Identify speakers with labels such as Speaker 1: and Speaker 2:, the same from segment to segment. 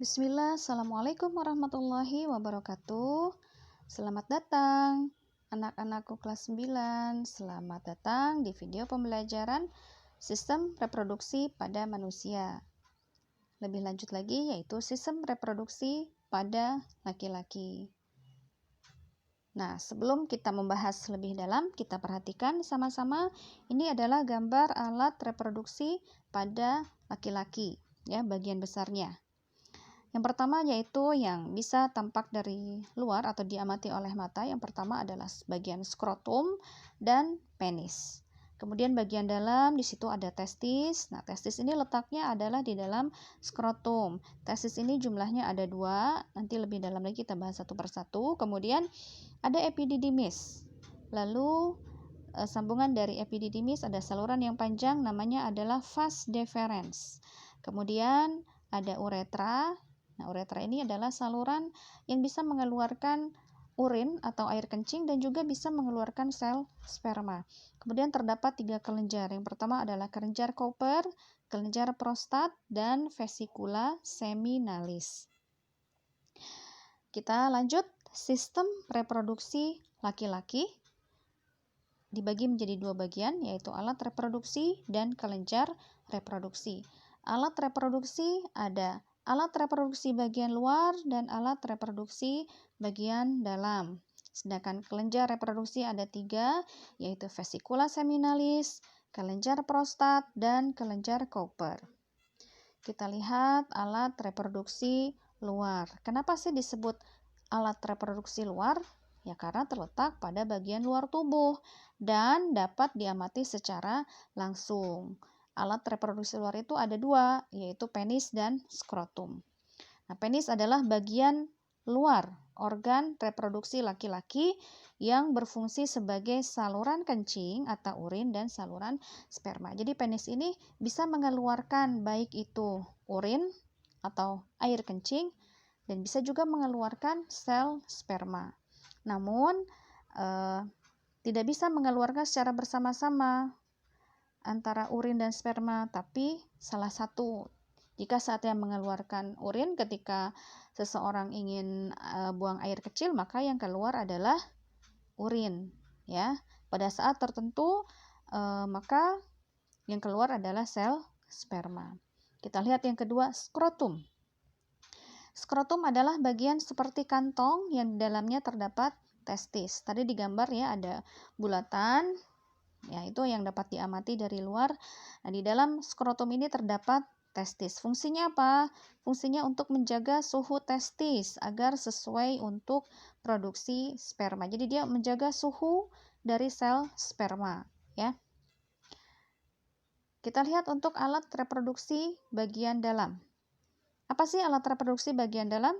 Speaker 1: Bismillah, Assalamualaikum warahmatullahi wabarakatuh. Selamat datang anak-anakku kelas 9. Selamat datang di video pembelajaran sistem reproduksi pada manusia. Lebih lanjut lagi yaitu sistem reproduksi pada laki-laki. Nah, sebelum kita membahas lebih dalam, kita perhatikan sama-sama ini adalah gambar alat reproduksi pada laki-laki, ya, bagian besarnya. Yang pertama yaitu yang bisa tampak dari luar atau diamati oleh mata. Yang pertama adalah bagian skrotum dan penis. Kemudian bagian dalam di situ ada testis. Nah, testis ini letaknya adalah di dalam skrotum. Testis ini jumlahnya ada 2. Nanti lebih dalam lagi kita bahas satu persatu. Kemudian ada epididymis. Lalu sambungan dari epididymis ada saluran yang panjang namanya adalah vas deferens. Kemudian ada uretra. Nah, uretra ini adalah saluran yang bisa mengeluarkan urin atau air kencing dan juga bisa mengeluarkan sel sperma. Kemudian terdapat 3 kelenjar. Yang pertama adalah kelenjar Cooper, kelenjar prostat, dan vesikula seminalis. Kita lanjut, sistem reproduksi laki-laki dibagi menjadi 2 bagian, yaitu alat reproduksi dan kelenjar reproduksi. Alat reproduksi ada alat reproduksi bagian luar dan alat reproduksi bagian dalam. Sedangkan kelenjar reproduksi ada 3, yaitu vesikula seminalis, kelenjar prostat, dan kelenjar Cooper. Kita lihat alat reproduksi luar. Kenapa sih disebut alat reproduksi luar? Ya karena terletak pada bagian luar tubuh dan dapat diamati secara langsung. Alat reproduksi luar itu ada 2, yaitu penis dan skrotum. Nah, penis adalah bagian luar organ reproduksi laki-laki yang berfungsi sebagai saluran kencing atau urin dan saluran sperma. Jadi penis ini bisa mengeluarkan baik itu urin atau air kencing dan bisa juga mengeluarkan sel sperma. Namun tidak bisa mengeluarkan secara bersama-sama antara urin dan sperma, tapi salah satu. Jika saatnya mengeluarkan urin ketika seseorang ingin buang air kecil, maka yang keluar adalah urin, ya. Pada saat tertentu maka yang keluar adalah sel sperma. Kita lihat yang kedua, skrotum. Skrotum adalah bagian seperti kantong yang di dalamnya terdapat testis. Tadi digambar ya, ada bulatan, ya itu yang dapat diamati dari luar. Nah, di dalam skrotum ini terdapat testis. Fungsinya apa? Fungsinya untuk menjaga suhu testis agar sesuai untuk produksi sperma. Jadi dia menjaga suhu dari sel sperma, ya. Kita lihat untuk alat reproduksi bagian dalam. Apa sih alat reproduksi bagian dalam?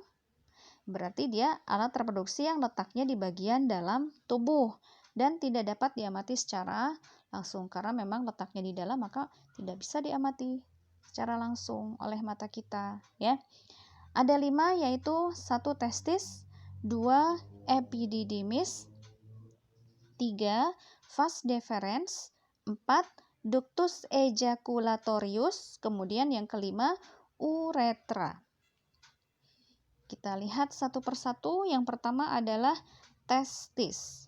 Speaker 1: Berarti dia alat reproduksi yang letaknya di bagian dalam tubuh dan tidak dapat diamati secara langsung karena memang letaknya di dalam, maka tidak bisa diamati secara langsung oleh mata kita, ya. Ada 5, yaitu 1 testis, 2 epididymis, 3 vas deferens, 4 ductus ejaculatorius, kemudian yang kelima uretra. Kita lihat satu persatu. Yang pertama adalah testis.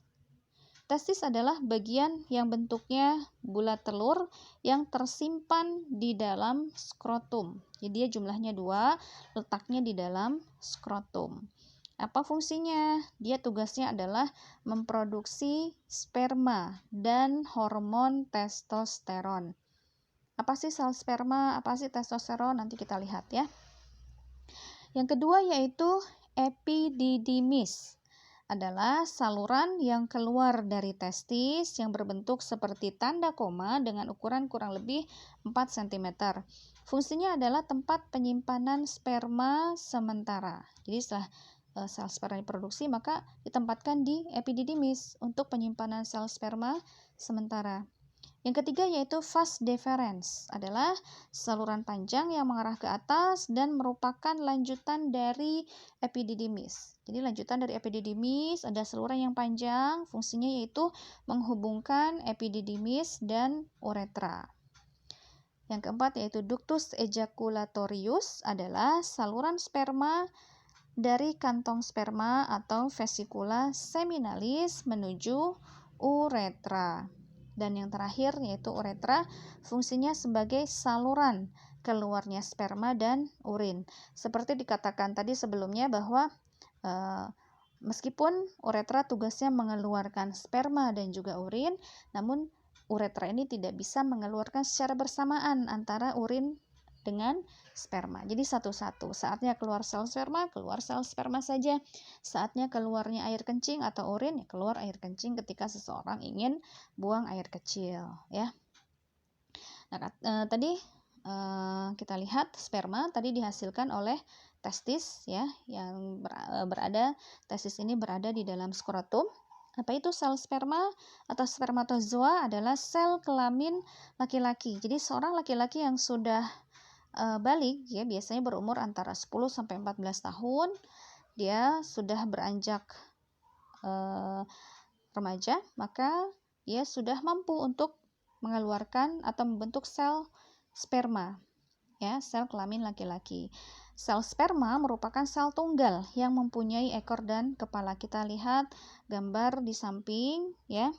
Speaker 1: Testis adalah bagian yang bentuknya bulat telur yang tersimpan di dalam skrotum. Jadi dia jumlahnya 2, letaknya di dalam skrotum. Apa fungsinya? Dia tugasnya adalah memproduksi sperma dan hormon testosteron. Apa sih sel sperma? Apa sih testosteron? Nanti kita lihat ya. Yang kedua yaitu epididymis. Adalah saluran yang keluar dari testis yang berbentuk seperti tanda koma dengan ukuran kurang lebih 4 cm. Fungsinya adalah tempat penyimpanan sperma sementara. Jadi setelah sel sperma diproduksi, maka ditempatkan di epididymis untuk penyimpanan sel sperma sementara. Yang ketiga yaitu vas deferens, adalah saluran panjang yang mengarah ke atas dan merupakan lanjutan dari epididymis. Jadi lanjutan dari epididymis ada saluran yang panjang, fungsinya yaitu menghubungkan epididymis dan uretra. Yang keempat yaitu ductus ejaculatorius adalah saluran sperma dari kantong sperma atau vesikula seminalis menuju uretra. Dan yang terakhir yaitu uretra, fungsinya sebagai saluran keluarnya sperma dan urin. Seperti dikatakan tadi sebelumnya bahwa meskipun uretra tugasnya mengeluarkan sperma dan juga urin, namun uretra ini tidak bisa mengeluarkan secara bersamaan antara urin dengan sperma. Jadi satu-satu. Saatnya keluar sel sperma saja. Saatnya keluarnya air kencing atau urin, ya keluar air kencing ketika seseorang ingin buang air kecil, ya. Nah, tadi kita lihat sperma tadi dihasilkan oleh testis, ya, yang testis ini berada di dalam skrotum. Apa itu sel sperma atau spermatozoa? Adalah sel kelamin laki-laki. Jadi seorang laki-laki yang sudah balik, ya, biasanya berumur antara 10 sampai 14 tahun, dia sudah beranjak remaja, maka dia sudah mampu untuk mengeluarkan atau membentuk sel sperma, ya, sel kelamin laki-laki. Sel sperma merupakan sel tunggal yang mempunyai ekor dan kepala. Kita lihat gambar di samping, ya.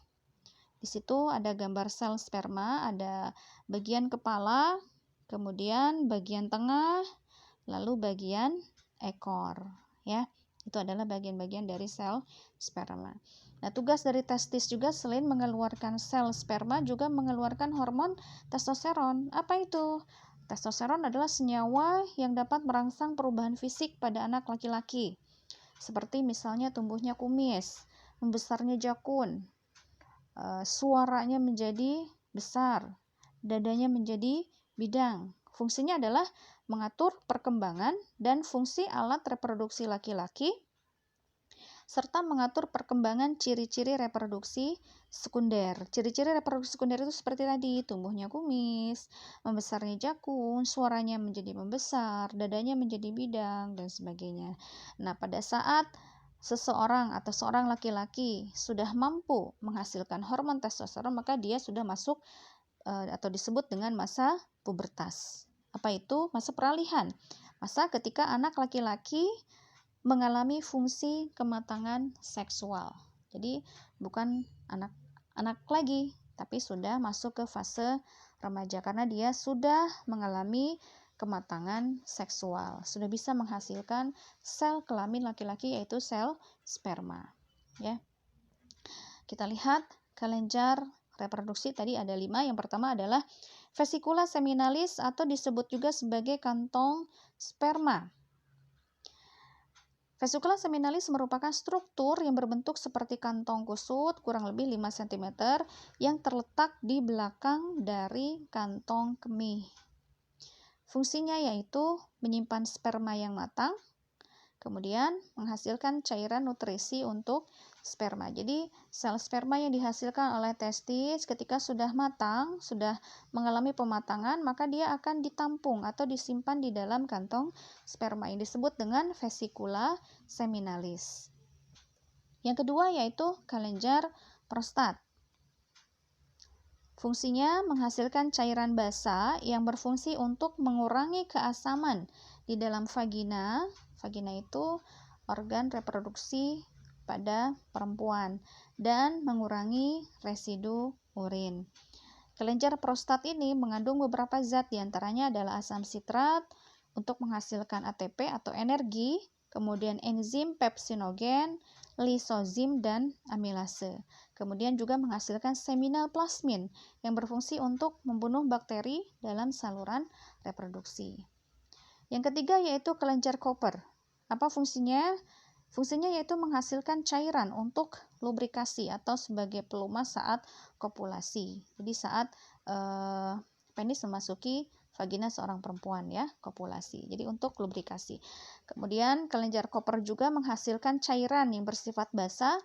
Speaker 1: Di situ ada gambar sel sperma, ada bagian kepala, kemudian bagian tengah, lalu bagian ekor, ya. Itu adalah bagian-bagian dari sel sperma. Nah, tugas dari testis juga selain mengeluarkan sel sperma juga mengeluarkan hormon testosteron. Apa itu? Testosteron adalah senyawa yang dapat merangsang perubahan fisik pada anak laki-laki. Seperti misalnya tumbuhnya kumis, membesarnya jakun, suaranya menjadi besar, dadanya menjadi bidang. Fungsinya adalah mengatur perkembangan dan fungsi alat reproduksi laki-laki, serta mengatur perkembangan ciri-ciri reproduksi sekunder. Ciri-ciri reproduksi sekunder itu seperti tadi, tumbuhnya kumis, membesarnya jakun, suaranya menjadi membesar, dadanya menjadi bidang, dan sebagainya. Nah, pada saat seseorang atau seorang laki-laki sudah mampu menghasilkan hormon testosteron, maka dia sudah masuk atau disebut dengan masa pubertas. Apa itu? Masa peralihan. Masa ketika anak laki-laki mengalami fungsi kematangan seksual. Jadi bukan anak lagi, tapi sudah masuk ke fase remaja karena dia sudah mengalami kematangan seksual, sudah bisa menghasilkan sel kelamin laki-laki yaitu sel sperma, ya. Kita lihat kelenjar reproduksi tadi ada 5. Yang pertama adalah vesikula seminalis atau disebut juga sebagai kantong sperma. Vesikula seminalis merupakan struktur yang berbentuk seperti kantong kusut kurang lebih 5 cm yang terletak di belakang dari kantong kemih. Fungsinya yaitu menyimpan sperma yang matang, kemudian menghasilkan cairan nutrisi untuk sperma. Jadi sel sperma yang dihasilkan oleh testis ketika sudah matang, sudah mengalami pematangan, maka dia akan ditampung atau disimpan di dalam kantong sperma yang disebut dengan vesikula seminalis. Yang kedua yaitu kelenjar prostat. Fungsinya menghasilkan cairan basa yang berfungsi untuk mengurangi keasaman di dalam vagina. Vagina itu organ reproduksi pada perempuan dan mengurangi residu urin. Kelenjar prostat ini mengandung beberapa zat, diantaranya adalah asam sitrat untuk menghasilkan ATP atau energi, kemudian enzim pepsinogen, lisozim, dan amilase. Kemudian juga menghasilkan seminal plasmin yang berfungsi untuk membunuh bakteri dalam saluran reproduksi. Yang ketiga yaitu kelenjar Cooper. Apa fungsinya? Fungsinya yaitu menghasilkan cairan untuk lubrikasi atau sebagai pelumas saat kopulasi. Jadi saat penis memasuki vagina seorang perempuan, ya, kopulasi. Jadi untuk lubrikasi. Kemudian kelenjar Cooper juga menghasilkan cairan yang bersifat basa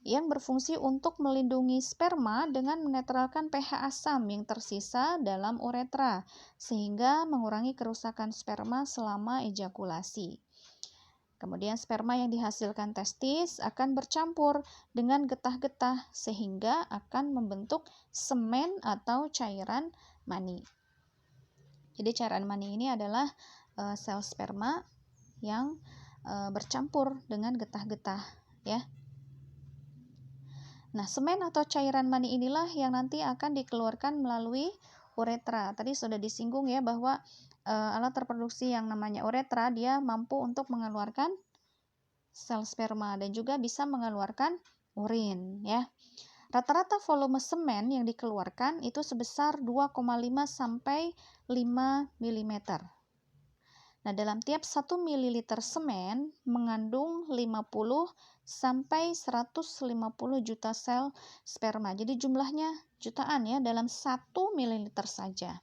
Speaker 1: yang berfungsi untuk melindungi sperma dengan menetralkan pH asam yang tersisa dalam uretra sehingga mengurangi kerusakan sperma selama ejakulasi. Kemudian sperma yang dihasilkan testis akan bercampur dengan getah-getah sehingga akan membentuk semen atau cairan mani. Jadi cairan mani ini adalah sel sperma yang bercampur dengan getah-getah, ya. Nah, semen atau cairan mani inilah yang nanti akan dikeluarkan melalui uretra. Tadi sudah disinggung ya bahwa alat reproduksi yang namanya uretra dia mampu untuk mengeluarkan sel sperma dan juga bisa mengeluarkan urin, ya. Rata-rata volume semen yang dikeluarkan itu sebesar 2,5 sampai 5 mm. Nah, dalam tiap 1 ml semen mengandung 50 sampai 150 juta sel sperma. Jadi jumlahnya jutaan ya dalam 1 ml saja.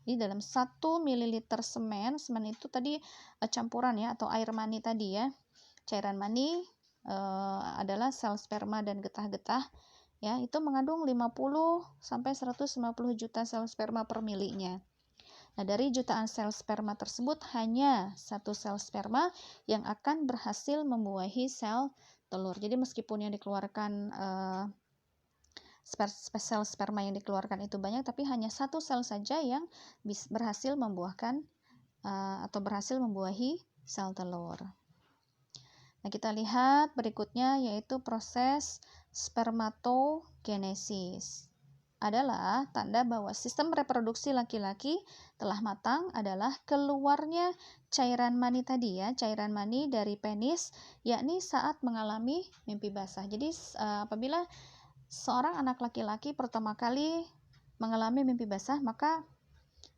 Speaker 1: Jadi dalam 1 ml semen itu tadi campuran ya atau air mani tadi ya. Cairan mani adalah sel sperma dan getah-getah ya, itu mengandung 50 sampai 150 juta sel sperma per milinya. Nah, dari jutaan sel sperma tersebut hanya satu sel sperma yang akan berhasil membuahi sel telur. Jadi meskipun yang dikeluarkan sel sperma yang dikeluarkan itu banyak, tapi hanya satu sel saja yang berhasil membuahkan atau berhasil membuahi sel telur. Nah, kita lihat berikutnya yaitu proses spermatogenesis. Adalah tanda bahwa sistem reproduksi laki-laki telah matang adalah keluarnya cairan mani tadi ya, cairan mani dari penis, yakni saat mengalami mimpi basah. Jadi apabila seorang anak laki-laki pertama kali mengalami mimpi basah, maka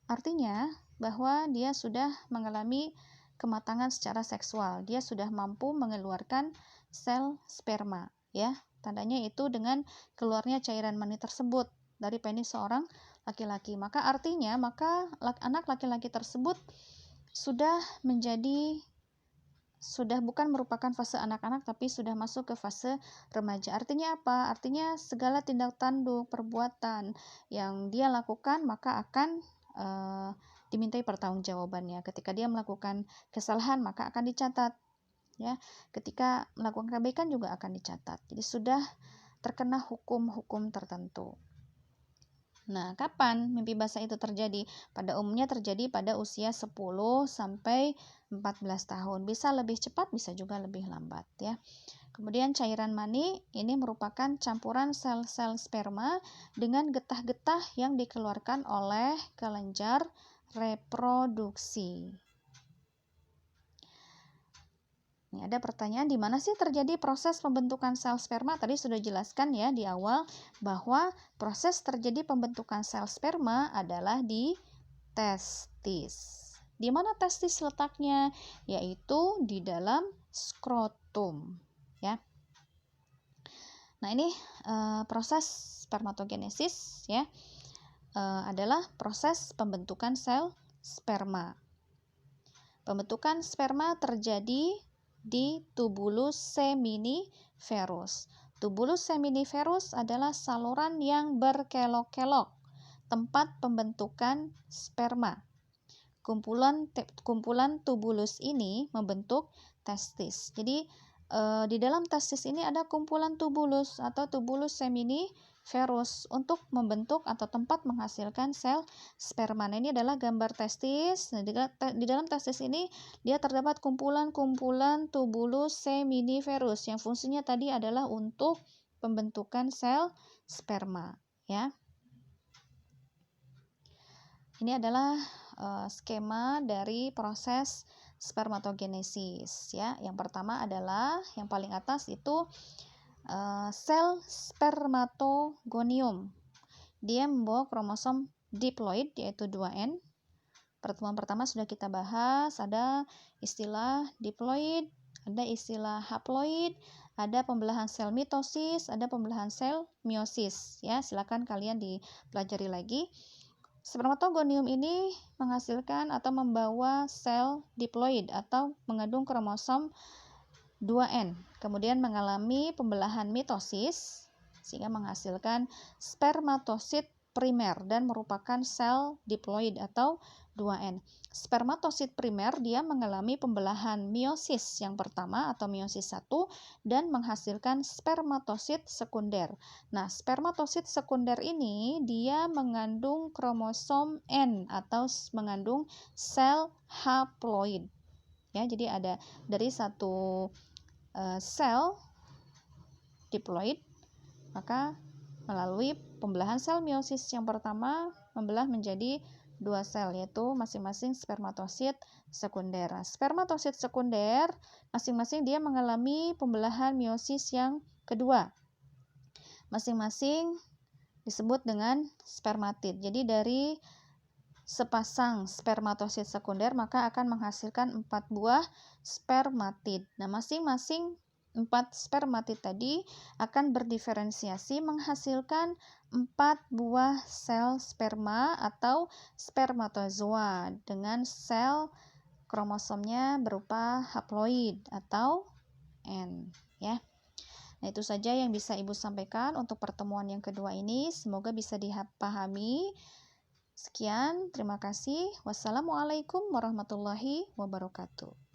Speaker 1: artinya bahwa dia sudah mengalami kematangan secara seksual. Dia sudah mampu mengeluarkan sel sperma, ya. Tandanya itu dengan keluarnya cairan mani tersebut dari penis seorang laki-laki. Maka artinya anak laki-laki tersebut sudah bukan merupakan fase anak-anak tapi sudah masuk ke fase remaja. Artinya apa? Artinya segala tindak tanduk, perbuatan yang dia lakukan maka akan dimintai pertanggungjawabannya. Ketika dia melakukan kesalahan maka akan dicatat, ya. Ketika melakukan kebaikan juga akan dicatat. Jadi sudah terkena hukum-hukum tertentu. Nah, kapan mimpi basah itu terjadi? Pada umumnya terjadi pada usia 10 sampai 14 tahun. Bisa lebih cepat, bisa juga lebih lambat, ya. Kemudian cairan mani ini merupakan campuran sel-sel sperma dengan getah-getah yang dikeluarkan oleh kelenjar reproduksi. Ini ada pertanyaan, di mana sih terjadi proses pembentukan sel sperma? Tadi sudah jelaskan ya di awal bahwa proses terjadi pembentukan sel sperma adalah di testis. Di mana testis letaknya? Yaitu di dalam skrotum, ya. Nah, ini proses spermatogenesis ya. Adalah proses pembentukan sel sperma. Pembentukan sperma terjadi di tubulus seminiferus. Tubulus seminiferus adalah saluran yang berkelok-kelok, tempat pembentukan sperma. Kumpulan tubulus ini membentuk testis. Jadi di dalam testis ini ada kumpulan tubulus atau tubulus seminiferus untuk membentuk atau tempat menghasilkan sel sperma. Nah, ini adalah gambar testis. Nah, di dalam testis ini dia terdapat kumpulan-kumpulan tubulus seminiferus yang fungsinya tadi adalah untuk pembentukan sel sperma, ya. Ini adalah skema dari proses spermatogenesis ya. Yang pertama adalah yang paling atas itu sel spermatogonium. Dia membawa kromosom diploid yaitu 2N. Pertemuan pertama sudah kita bahas, ada istilah diploid, ada istilah haploid, ada pembelahan sel mitosis, ada pembelahan sel meiosis ya. Silakan kalian dipelajari lagi. Spermatogonium ini menghasilkan atau membawa sel diploid atau mengandung kromosom 2N. Kemudian mengalami pembelahan mitosis sehingga menghasilkan spermatosit primer dan merupakan sel diploid atau 2N. Spermatosit primer dia mengalami pembelahan meiosis yang pertama atau meiosis 1 dan menghasilkan spermatosit sekunder. Nah, spermatosit sekunder ini dia mengandung kromosom N atau mengandung sel haploid. Ya, jadi ada dari satu sel diploid, maka melalui pembelahan sel meiosis yang pertama membelah menjadi 2 sel, yaitu masing-masing spermatosit sekunder. Spermatosit sekunder masing-masing dia mengalami pembelahan meiosis yang kedua. Masing-masing disebut dengan spermatid. Jadi dari sepasang spermatosit sekunder maka akan menghasilkan 4 buah spermatid. Nah, masing-masing 4 spermatid tadi akan berdiferensiasi menghasilkan 4 buah sel sperma atau spermatozoa dengan sel kromosomnya berupa haploid atau N, ya. Nah, itu saja yang bisa Ibu sampaikan untuk pertemuan yang kedua ini. Semoga bisa dipahami. Sekian, terima kasih. Wassalamualaikum warahmatullahi wabarakatuh.